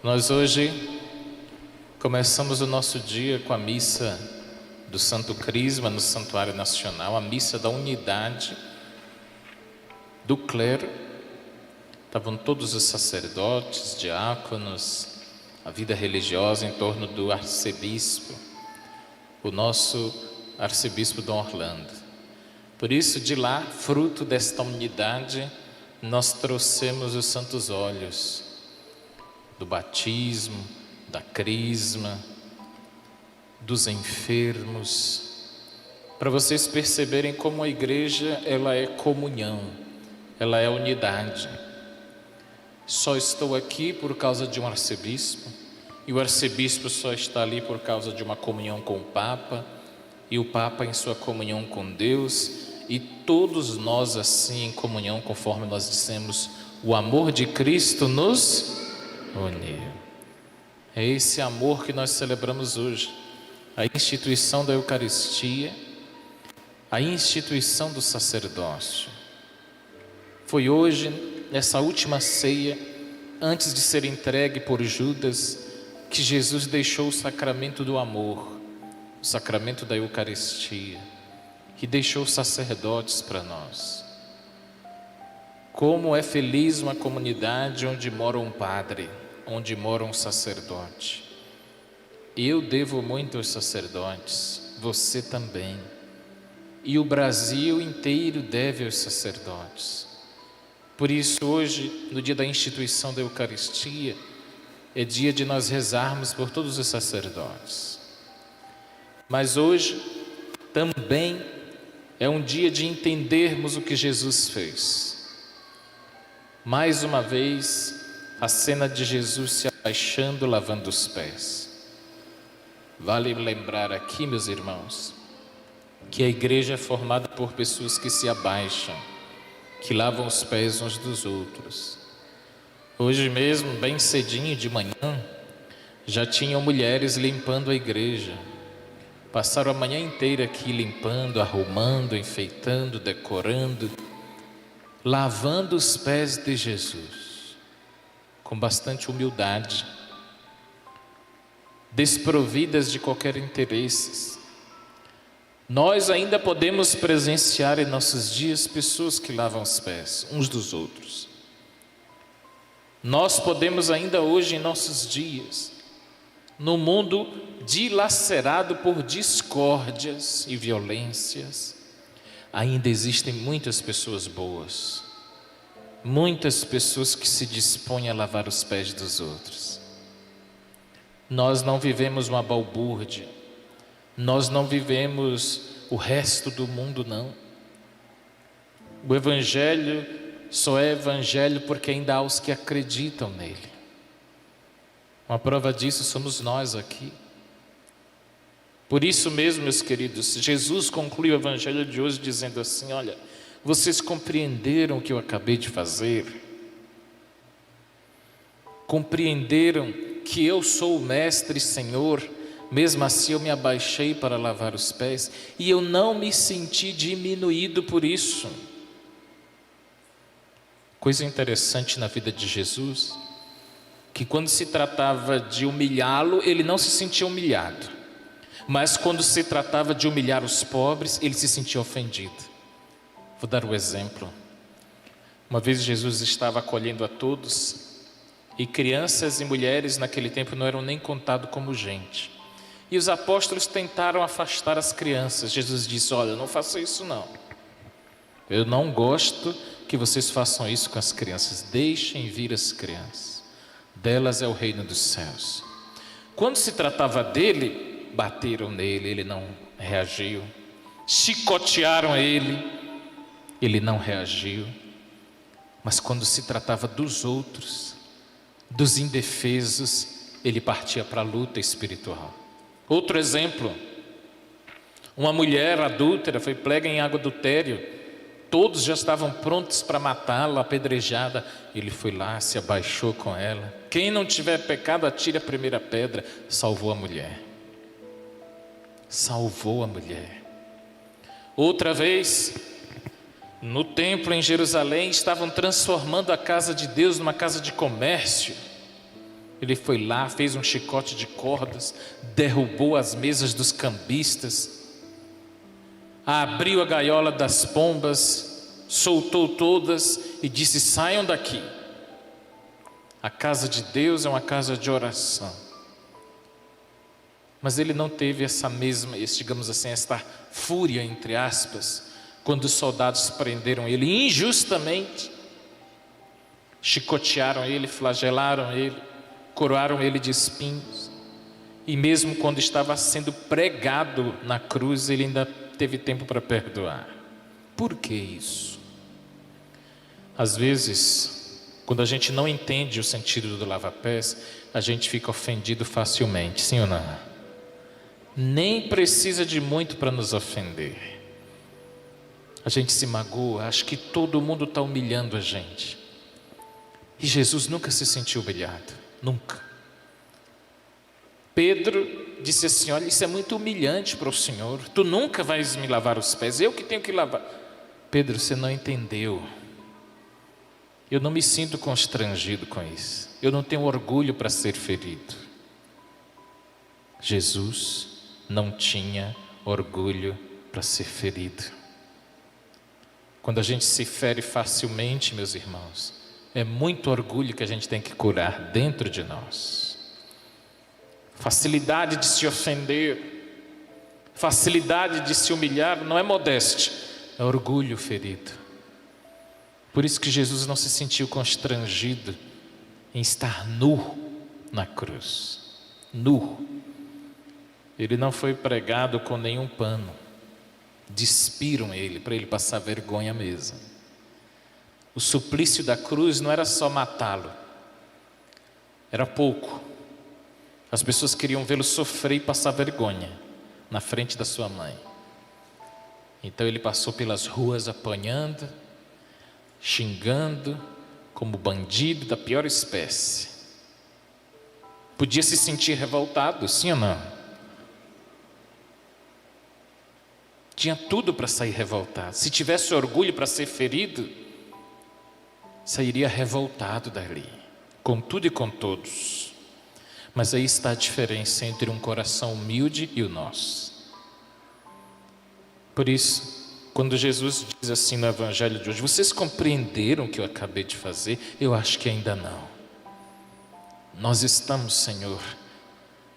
Nós hoje começamos o nosso dia com a missa do Santo Crisma no Santuário Nacional, a missa da unidade do clero. Estavam todos os sacerdotes, diáconos, a vida religiosa em torno do arcebispo, o nosso arcebispo Dom Orlando. Por isso, de lá, fruto desta unidade, nós trouxemos os santos óleos do batismo, da crisma, dos enfermos, para vocês perceberem como a igreja, ela é comunhão, ela é unidade. Só estou aqui por causa de um arcebispo, e o arcebispo só está ali por causa de uma comunhão com o Papa, e o Papa em sua comunhão com Deus, e todos nós assim em comunhão, conforme nós dissemos, o amor de Cristo nos uniu. É esse amor que nós celebramos hoje, a instituição da Eucaristia, a instituição do sacerdócio. Foi hoje, nessa última ceia, antes de ser entregue por Judas, que Jesus deixou o sacramento do amor, o sacramento da Eucaristia, que deixou sacerdotes para nós. Como é feliz uma comunidade onde mora um padre, onde mora um sacerdote. Eu devo muito aos sacerdotes, você também. E o Brasil inteiro deve aos sacerdotes. Por isso hoje, no dia da instituição da Eucaristia, é dia de nós rezarmos por todos os sacerdotes. Mas hoje também é um dia de entendermos o que Jesus fez. Mais uma vez, a cena de Jesus se abaixando, lavando os pés. Vale lembrar aqui, meus irmãos, que a igreja é formada por pessoas que se abaixam, que lavam os pés uns dos outros. Hoje mesmo, bem cedinho de manhã, já tinham mulheres limpando a igreja. Passaram a manhã inteira aqui limpando, arrumando, enfeitando, decorando, lavando os pés de Jesus, com bastante humildade, desprovidas de qualquer interesse. Nós ainda podemos presenciar em nossos dias pessoas que lavam os pés uns dos outros. Nós podemos ainda hoje em nossos dias, no mundo dilacerado por discórdias e violências, ainda existem muitas pessoas boas, muitas pessoas que se dispõem a lavar os pés dos outros. Nós não vivemos uma balbúrdia, nós não vivemos o resto do mundo, não. O Evangelho só é Evangelho porque ainda há os que acreditam nele. Uma prova disso somos nós aqui. Por isso mesmo, meus queridos, Jesus conclui o Evangelho de hoje dizendo assim: olha, vocês compreenderam o que eu acabei de fazer? Compreenderam que eu sou o Mestre e Senhor? Mesmo assim eu me abaixei para lavar os pés e eu não me senti diminuído por isso. Coisa interessante na vida de Jesus, que quando se tratava de humilhá-lo, ele não se sentia humilhado. Mas quando se tratava de humilhar os pobres, ele se sentia ofendido. Vou dar um exemplo. Uma vez Jesus estava acolhendo a todos, e crianças e mulheres naquele tempo não eram nem contados como gente. E os apóstolos tentaram afastar as crianças. Jesus disse: olha, não faça isso não. Eu não gosto que vocês façam isso com as crianças. Deixem vir as crianças. Delas é o reino dos céus. Quando se tratava dele, bateram nele, ele não reagiu. Chicotearam ele não reagiu. Mas quando se tratava dos outros, dos indefesos, ele partia para a luta espiritual. Outro exemplo, uma mulher adúltera foi pega em água adultério, todos já estavam prontos para matá-la, apedrejada. Ele foi lá, se abaixou com ela. Quem não tiver pecado, atire a primeira pedra. Salvou a mulher. Salvou a mulher. Outra vez, no templo em Jerusalém, estavam transformando a casa de Deus numa casa de comércio. Ele foi lá, fez um chicote de cordas, derrubou as mesas dos cambistas, abriu a gaiola das pombas, soltou todas e disse: saiam daqui. A casa de Deus é uma casa de oração. Mas ele não teve essa mesma, digamos assim, esta fúria, entre aspas, quando os soldados prenderam ele injustamente, chicotearam ele, flagelaram ele, coroaram ele de espinhos. E mesmo quando estava sendo pregado na cruz, ele ainda teve tempo para perdoar. Por que isso? Às vezes, quando a gente não entende o sentido do lava-pés, a gente fica ofendido facilmente, sim ou não? Nem precisa de muito para nos ofender. A gente se magoa, acha que todo mundo está humilhando a gente. E Jesus nunca se sentiu humilhado, nunca. Pedro disse assim: olha, isso é muito humilhante para o Senhor, tu nunca vais me lavar os pés, eu que tenho que lavar. Pedro, você não entendeu. Eu não me sinto constrangido com isso, eu não tenho orgulho para ser ferido. Jesus não tinha orgulho para ser ferido. Quando a gente se fere facilmente, meus irmãos, é muito orgulho que a gente tem que curar dentro de nós. Facilidade de se ofender, facilidade de se humilhar, não é modéstia, é orgulho ferido. Por isso que Jesus não se sentiu constrangido em estar nu na cruz, nu. Ele não foi pregado com nenhum pano, despiram ele para ele passar vergonha mesmo. O suplício da cruz não era só matá-lo, era pouco. As pessoas queriam vê-lo sofrer e passar vergonha na frente da sua mãe. Então ele passou pelas ruas apanhando, xingando, como bandido da pior espécie. Podia se sentir revoltado, sim ou não? Tinha tudo para sair revoltado. Se tivesse orgulho para ser ferido, sairia revoltado dali, com tudo e com todos. Mas aí está a diferença entre um coração humilde e o nosso. Por isso, quando Jesus diz assim no Evangelho de hoje: vocês compreenderam o que eu acabei de fazer? Eu acho que ainda não. Nós estamos, Senhor,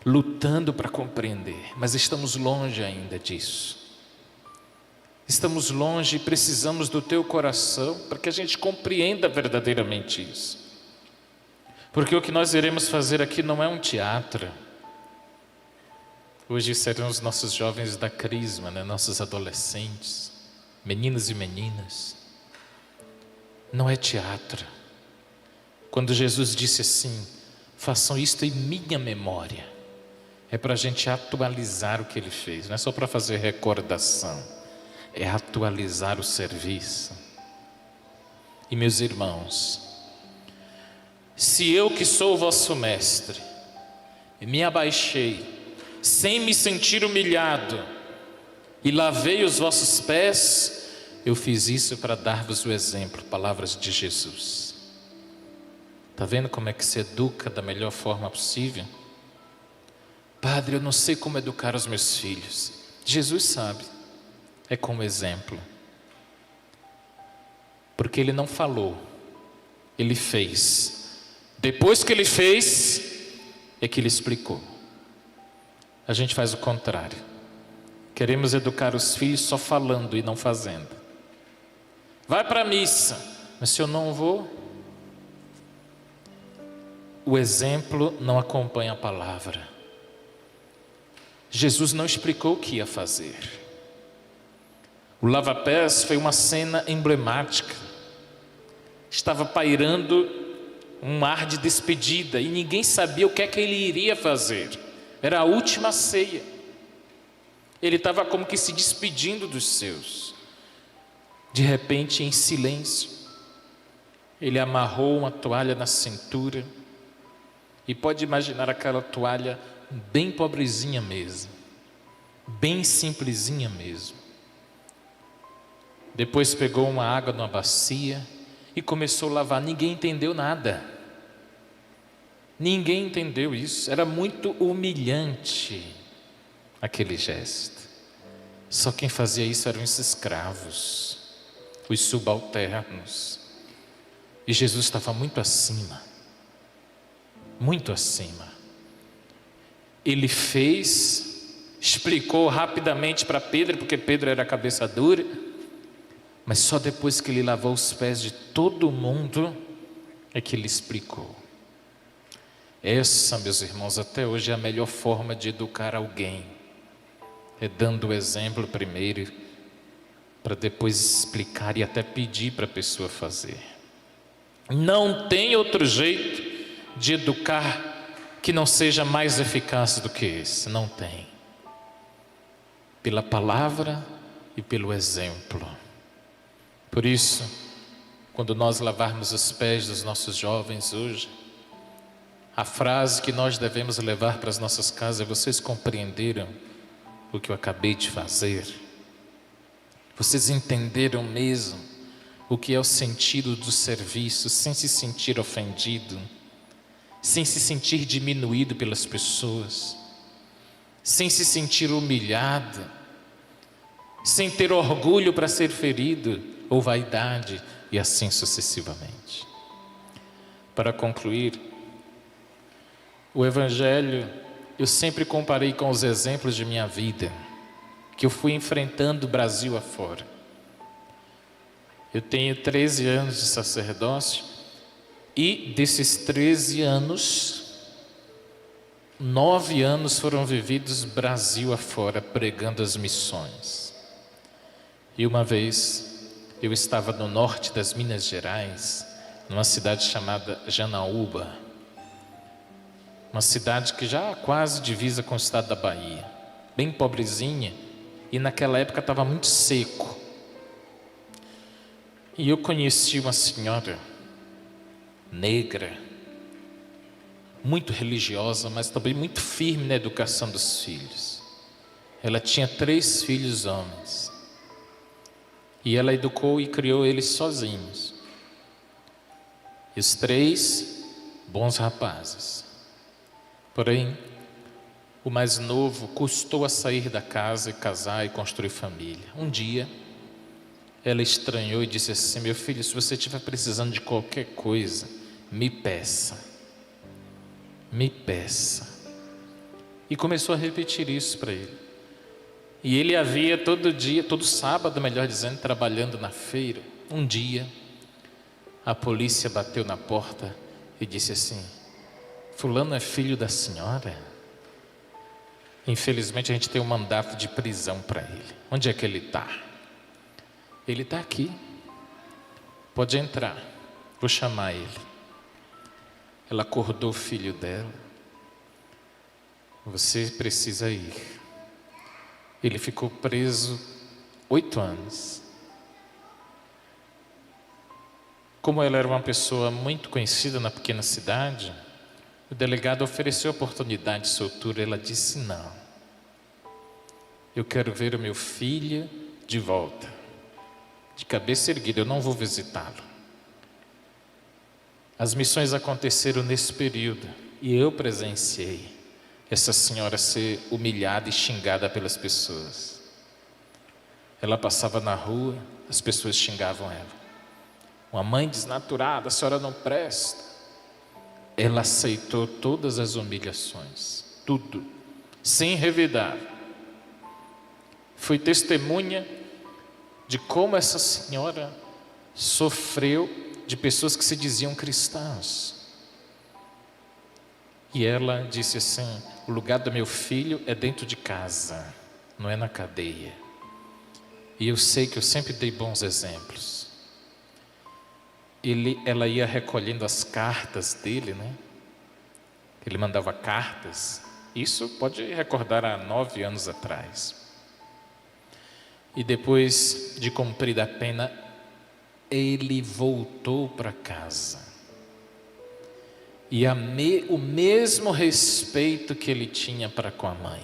lutando para compreender, mas estamos longe ainda disso. Estamos longe e precisamos do teu coração para que a gente compreenda verdadeiramente isso. Porque o que nós iremos fazer aqui não é um teatro. Hoje serão os nossos jovens da Crisma, né? Nossos adolescentes, meninos e meninas. Não é teatro. Quando Jesus disse assim: façam isto em minha memória, é para a gente atualizar o que ele fez, não é só para fazer recordação. É atualizar o serviço. E meus irmãos, se eu que sou o vosso mestre me abaixei sem me sentir humilhado e lavei os vossos pés, eu fiz isso para dar-vos o exemplo. Palavras de Jesus. Está vendo como é que se educa da melhor forma possível? Padre, eu não sei como educar os meus filhos. Jesus sabe. É como exemplo. Porque ele não falou, ele fez. Depois que ele fez, é que ele explicou. A gente faz o contrário. Queremos educar os filhos só falando e não fazendo. Vai para a missa, mas se eu não vou, o exemplo não acompanha a palavra. Jesus não explicou o que ia fazer. O lava-pés foi uma cena emblemática. Estava pairando um ar de despedida e ninguém sabia o que é que ele iria fazer. Era a última ceia. Ele estava como que se despedindo dos seus. De repente, em silêncio, ele amarrou uma toalha na cintura. E pode imaginar aquela toalha bem pobrezinha mesmo, bem simplesinha mesmo. Depois pegou uma água numa bacia e começou a lavar. Ninguém entendeu nada. Ninguém entendeu isso. Era muito humilhante aquele gesto. Só quem fazia isso eram os escravos, os subalternos. E Jesus estava muito acima. Muito acima. Ele fez, explicou rapidamente para Pedro, porque Pedro era cabeça dura, mas só depois que ele lavou os pés de todo mundo é que ele explicou. Essa, meus irmãos, até hoje é a melhor forma de educar alguém. É dando o exemplo primeiro, para depois explicar e até pedir para a pessoa fazer. Não tem outro jeito de educar que não seja mais eficaz do que esse. Não tem. Pela palavra e pelo exemplo. Por isso, quando nós lavarmos os pés dos nossos jovens hoje, a frase que nós devemos levar para as nossas casas é: vocês compreenderam o que eu acabei de fazer? Vocês entenderam mesmo o que é o sentido do serviço, sem se sentir ofendido, sem se sentir diminuído pelas pessoas, sem se sentir humilhado, sem ter orgulho para ser ferido ou vaidade, e assim sucessivamente. Para concluir, o Evangelho eu sempre comparei com os exemplos de minha vida, que eu fui enfrentando o Brasil afora. Eu tenho 13 anos de sacerdócio e desses 13 anos, 9 anos foram vividos Brasil afora, pregando as missões. E uma vez eu estava no norte das Minas Gerais, numa cidade chamada Janaúba, uma cidade que já quase divisa com o estado da Bahia, bem pobrezinha, e naquela época estava muito seco. E eu conheci uma senhora negra, muito religiosa, mas também muito firme na educação dos filhos. Ela tinha 3 filhos homens, e ela educou e criou eles sozinhos. E os 3 bons rapazes. Porém, o mais novo custou a sair da casa e casar e construir família. Um dia, ela estranhou e disse assim: meu filho, se você estiver precisando de qualquer coisa, me peça. Me peça. E começou a repetir isso para ele. E ele havia todo dia, todo sábado, melhor dizendo, trabalhando na feira. Um dia, a polícia bateu na porta e disse assim: fulano é filho da senhora? Infelizmente a gente tem um mandato de prisão para ele. Onde é que ele está? Ele está aqui. Pode entrar. Vou chamar ele. Ela acordou o filho dela. Você precisa ir. Ele ficou preso 8 anos. Como ela era uma pessoa muito conhecida na pequena cidade, o delegado ofereceu oportunidade de soltura. Ela disse: não, eu quero ver o meu filho de volta, de cabeça erguida, eu não vou visitá-lo. As missões aconteceram nesse período e eu presenciei essa senhora ser humilhada e xingada pelas pessoas. Ela passava na rua, as pessoas xingavam ela. Uma mãe desnaturada, a senhora não presta. Ela aceitou todas as humilhações, tudo, sem revidar. Fui testemunha de como essa senhora sofreu de pessoas que se diziam cristãs. E ela disse assim: o lugar do meu filho é dentro de casa, não é na cadeia. E eu sei que eu sempre dei bons exemplos. Ela ia recolhendo as cartas dele, né? Ele mandava cartas. Isso pode recordar há 9 anos atrás. E depois de cumprida a pena, ele voltou para casa. E o mesmo respeito que ele tinha para com a mãe,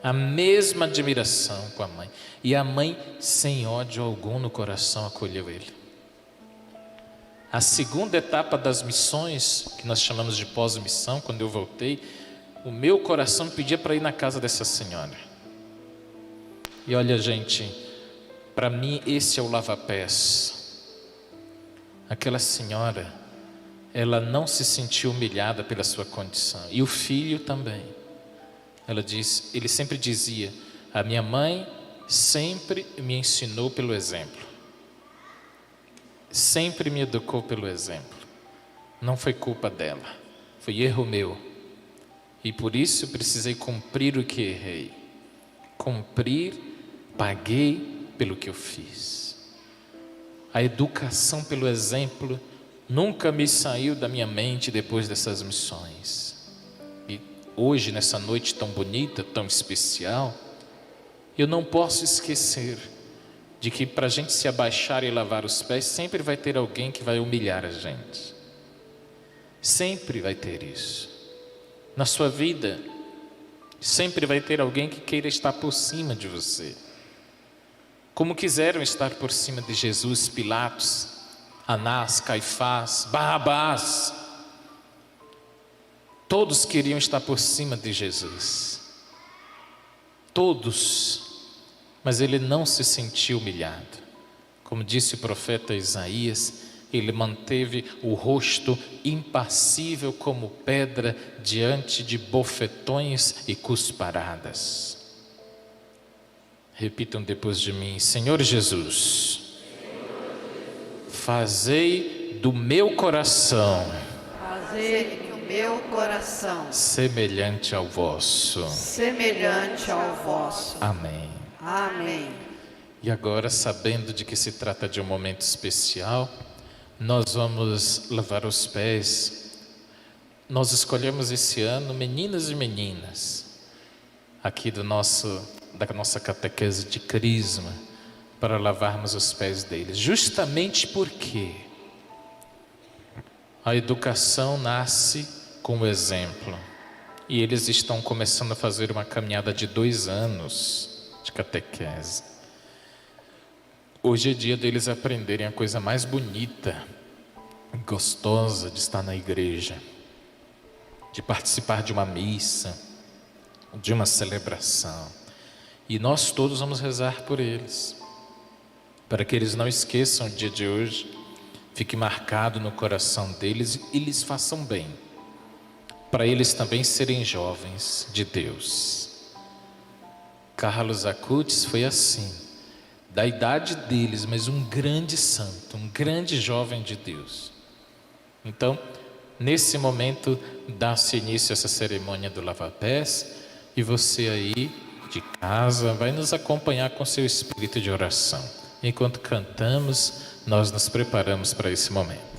a mesma admiração com a mãe. E a mãe, sem ódio algum no coração, acolheu ele. A segunda etapa das missões, que nós chamamos de pós-missão, quando eu voltei, o meu coração pedia para ir na casa dessa senhora. E olha, gente, para mim esse é o lava-pés. Aquela senhora, ela não se sentiu humilhada pela sua condição. E o filho também. Ele sempre dizia: a minha mãe sempre me ensinou pelo exemplo. Sempre me educou pelo exemplo. Não foi culpa dela, foi erro meu. E por isso eu precisei cumprir o que errei. Cumprir, paguei pelo que eu fiz. A educação pelo exemplo nunca me saiu da minha mente depois dessas missões. E hoje, nessa noite tão bonita, tão especial, eu não posso esquecer de que para a gente se abaixar e lavar os pés, sempre vai ter alguém que vai humilhar a gente. Sempre vai ter isso. Na sua vida, sempre vai ter alguém que queira estar por cima de você. Como quiseram estar por cima de Jesus, Pilatos, Anás, Caifás, Barrabás. Todos queriam estar por cima de Jesus. Todos. Mas ele não se sentiu humilhado. Como disse o profeta Isaías, ele manteve o rosto impassível como pedra diante de bofetões e cusparadas. Repitam depois de mim: Senhor Jesus, fazei do meu coração, fazei o meu coração semelhante ao vosso. semelhante ao vosso. Amém. Amém. E agora, sabendo de que se trata de um momento especial, nós vamos lavar os pés. Nós escolhemos esse ano meninas e meninas aqui da nossa catequese de Crisma, para lavarmos os pés deles, justamente porque a educação nasce com o exemplo, e eles estão começando a fazer uma caminhada de 2 anos de catequese. Hoje é dia deles aprenderem a coisa mais bonita, gostosa de estar na igreja, de participar de uma missa, de uma celebração. E nós todos vamos rezar por eles, para que eles não esqueçam o dia de hoje, fique marcado no coração deles e lhes façam bem, para eles também serem jovens de Deus. Carlos Acutis foi assim, da idade deles, mas um grande santo, um grande jovem de Deus. Então, nesse momento, dá-se início a essa cerimônia do lava-pés, e você aí de casa vai nos acompanhar com seu espírito de oração. Enquanto cantamos, nós nos preparamos para esse momento.